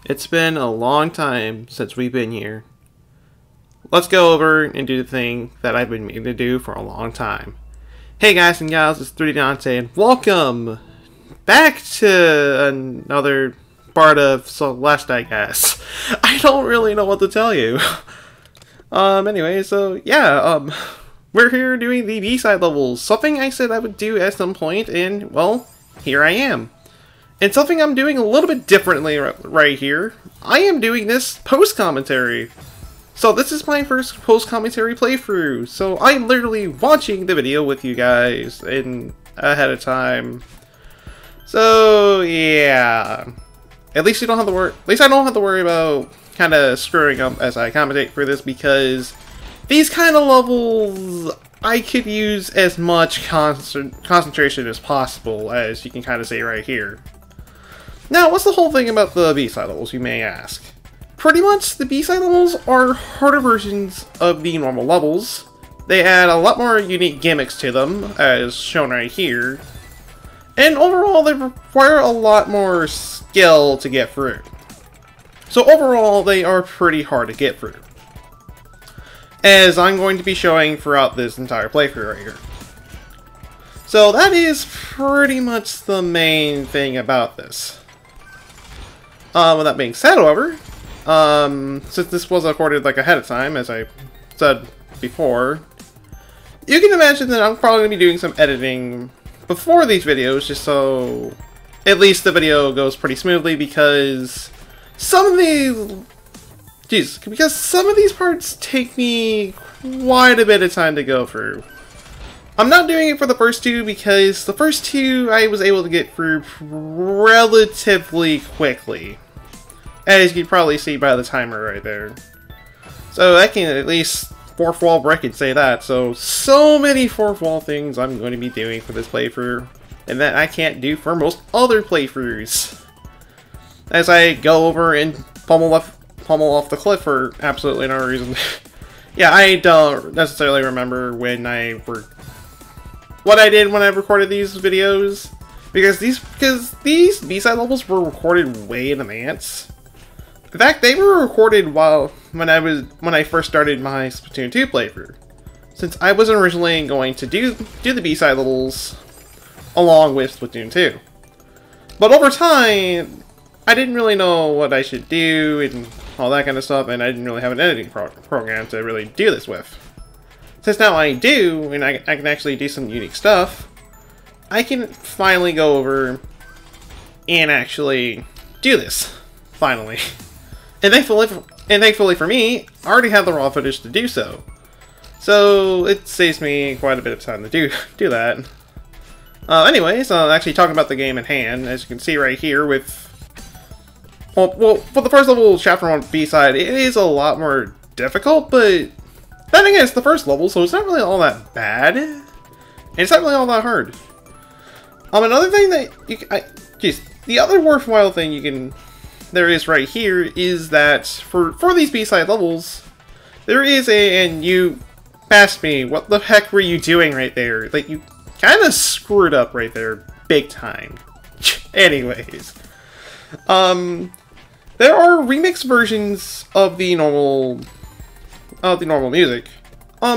It's been a long time since we've been here. Let's go over and do the thing that I've been meaning to do for a long time. Hey guys and gals, it's 3D Dante, and welcome back to another part of Celeste, I guess. I don't really know what to tell you. Anyway, so yeah, we're here doing the B-side levels. Something I said I would do at some point, and, well, here I am. And something I'm doing a little bit differently right here. I am doing this post-commentary. So this is my first post-commentary playthrough. So I'm literally watching the video with you guys ahead of time. So yeah. At least you don't have to worry. At least I don't have to worry about kind of screwing up as I commentate for this, because these kind of levels I could use as much concentration as possible, as you can kind of see right here. Now, what's the whole thing about the B-side levels, you may ask? Pretty much, the B-side levels are harder versions of the normal levels. They add a lot more unique gimmicks to them, as shown right here. And overall, they require a lot more skill to get through. So overall, they are pretty hard to get through, as I'm going to be showing throughout this entire playthrough right here. So that is pretty much the main thing about this. With that being said, however, since this was recorded like ahead of time, as I said before, you can imagine that I'm probably going to be doing some editing before these videos, just so at least the video goes pretty smoothly, because some of these parts take me quite a bit of time to go through. I'm not doing it for the first two, because the first two I was able to get through relatively quickly, as you can probably see by the timer right there. So I can at least fourth wall break and say that. So many fourth wall things I'm going to be doing for this playthrough, and that I can't do for most other playthroughs, as I go over and pummel off the cliff for absolutely no reason. Yeah, I don't necessarily remember what I did when I recorded these videos, because these B-side levels were recorded way in advance. In fact, they were recorded when I first started my Splatoon 2 playthrough, since I was originally going to do the B-side levels along with Splatoon 2. But over time, I didn't really know what I should do and all that kind of stuff, and I didn't really have an editing program to really do this with. Since now I do, and I can actually do some unique stuff, I can finally go over and actually do this. Finally. And thankfully for me, I already have the raw footage to do so. So it saves me quite a bit of time to do that. Anyways, actually talking about the game at hand, as you can see right here with... Well, for the first level, Chapter 1 B-side, it is a lot more difficult, but then again, it's the first level, so it's not really all that bad. And it's not really all that hard. Another thing that the other worthwhile thing there is right here is that for these B-side levels, there is and you passed me. What the heck were you doing right there? Like, you kind of screwed up right there, big time. Anyways, there are remix versions of the normal music.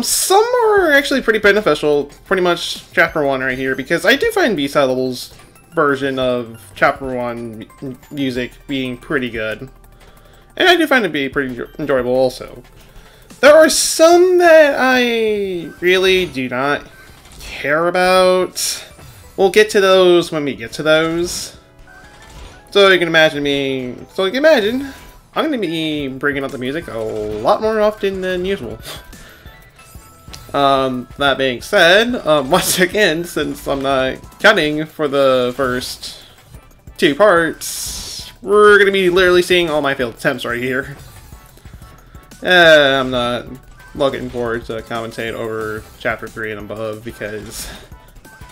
Some are actually pretty beneficial, pretty much Chapter 1 right here, because I do find B-side levels version of Chapter 1 music being pretty good. And I do find it to be pretty enjoyable also. There are some that I really do not care about. We'll get to those when we get to those. So you can imagine I'm going to be bringing up the music a lot more often than usual. That being said, once again, since I'm not cutting for the first two parts, we're going to be literally seeing all my failed attempts right here. I'm not looking forward to commentate over Chapter 3 and above, because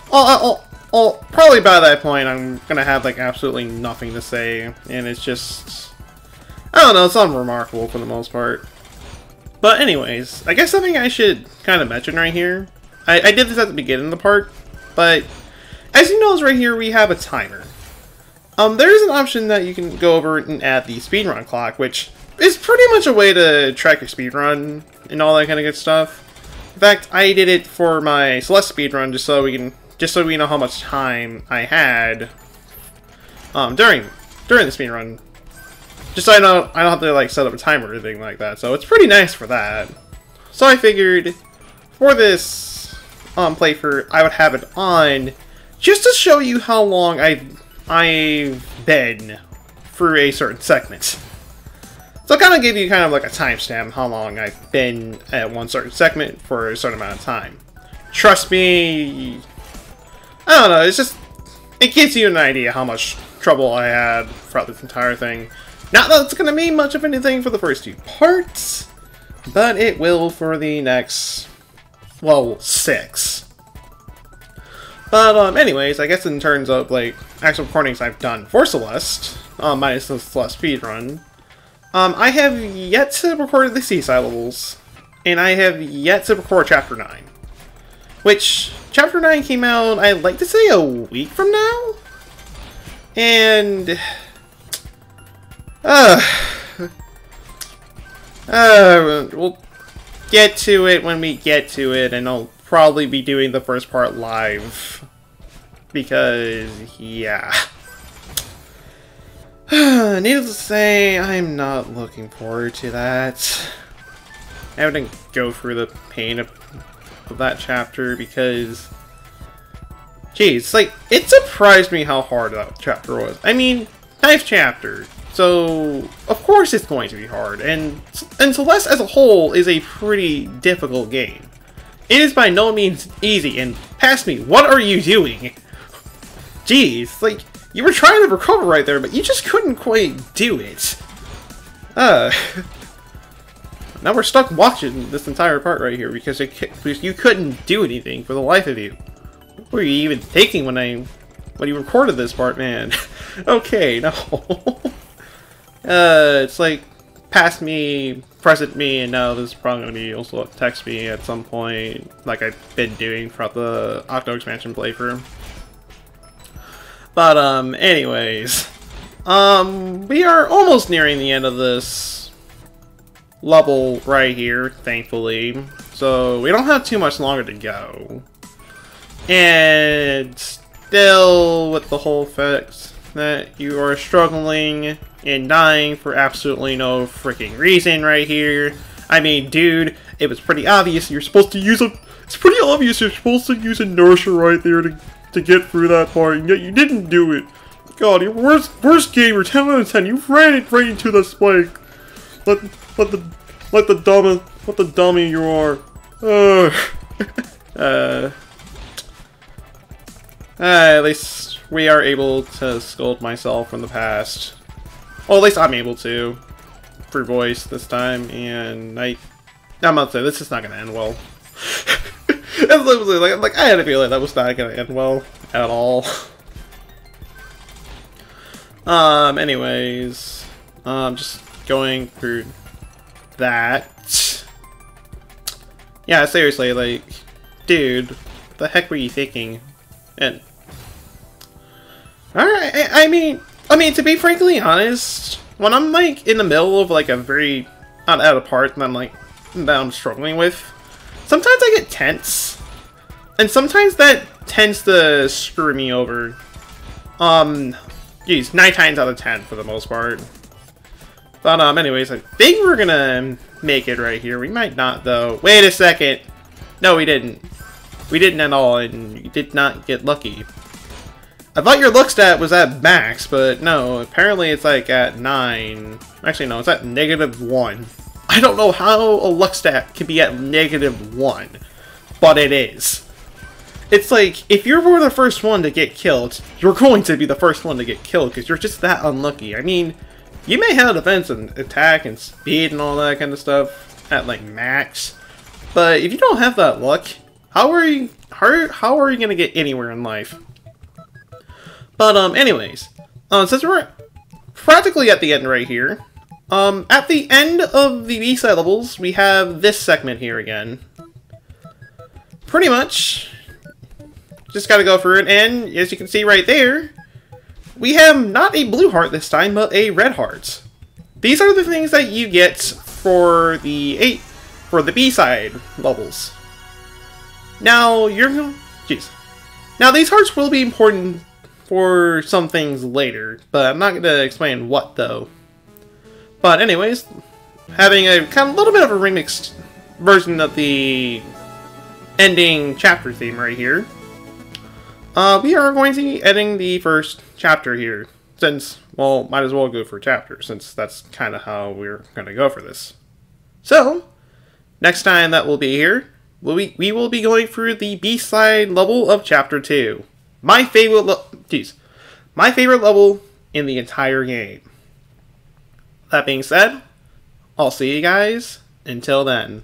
probably by that point I'm going to have like absolutely nothing to say, and it's just, I don't know, it's unremarkable for the most part. But anyways, I guess something I should kind of mention right here. I did this at the beginning of the part, but as you notice right here, we have a timer. there's an option that you can go over and add the speedrun clock, which is pretty much a way to track your speedrun and all that kind of good stuff. In fact, I did it for my Celeste speedrun just so we know how much time I had during the speedrun. Just so I don't have to like set up a timer or anything like that. So it's pretty nice for that. So I figured for this playthrough I would have it on just to show you how long I've been through a certain segment. So I'll kind of give you kind of like a timestamp how long I've been at one certain segment for a certain amount of time. Trust me, I don't know, it gives you an idea how much trouble I had throughout this entire thing. Not that it's going to mean much of anything for the first 2 parts, but it will for the next, well, 6. But anyways, I guess in terms of like actual recordings I've done for Celeste, minus the Celeste speedrun, I have yet to record the Seaside levels, and I have yet to record Chapter 9. Which, Chapter 9 came out, I'd like to say, a week from now? And... we'll get to it when we get to it, and I'll probably be doing the first part live. Because, yeah. Needless to say, I'm not looking forward to that. I haven't go through the pain of that chapter because, geez, like, it surprised me how hard that chapter was. I mean, nice chapter, so of course it's going to be hard, and Celeste as a whole is a pretty difficult game. It is by no means easy, and past me, what are you doing? Jeez, like, you were trying to recover right there, but you just couldn't quite do it. Now we're stuck watching this entire part right here because you couldn't do anything for the life of you. What were you even thinking when you recorded this part, man? Okay, no. It's like past me, present me, and now this is probably going to be also text me at some point, like I've been doing throughout the Octo expansion playthrough. But anyways, we are almost nearing the end of this level right here, thankfully. So we don't have too much longer to go. And still with the whole fact that you are struggling and dying for absolutely no freaking reason right here. I mean, dude, it was pretty obvious you're supposed to use a... It's pretty obvious you're supposed to use inertia right there to get through that part, and yet you didn't do it. God, your worst game, you're 10 out of 10. You ran it right into the spike. What the dummy you are. At least we are able to scold myself from the past. Well, at least I'm able to. For voice this time, and I'm about to say, this is not gonna end well. like, I had a feeling that was not gonna end well at all. Anyways, just going through that. Yeah, seriously, like, dude, what the heck were you thinking? And alright, I mean, to be frankly honest, when I'm like in the middle of like a very out of part that I'm struggling with, sometimes I get tense, and sometimes that tends to screw me over. Geez, 9 times out of 10 for the most part. But anyways, I think we're gonna make it right here. We might not though. Wait a second. No, we didn't. We didn't at all, and you did not get lucky. I thought your luck stat was at max, but no, apparently it's like at 9. Actually, no, it's at -1. I don't know how a luck stat can be at -1, but it is. It's like, if you were the first one to get killed, you're going to be the first one to get killed, because you're just that unlucky. I mean, you may have defense and attack and speed and all that kind of stuff at like max, but if you don't have that luck, how are you gonna get anywhere in life? But anyways, since we're practically at the end right here, at the end of the B-side levels, we have this segment here again. Pretty much, just gotta go through it, and as you can see right there, we have not a blue heart this time, but a red heart. These are the things that you get for the B-side levels. Now, Now, these hearts will be important for some things later, but I'm not going to explain what, though. But anyways, having a kind of little bit of a remixed version of the ending chapter theme right here. We are going to be editing the first chapter here, since, well, might as well go for a chapter, since that's kind of how we're going to go for this. So, next time that we'll be here, we will be going through the B-side level of Chapter 2. My favorite level in the entire game. That being said, I'll see you guys until then.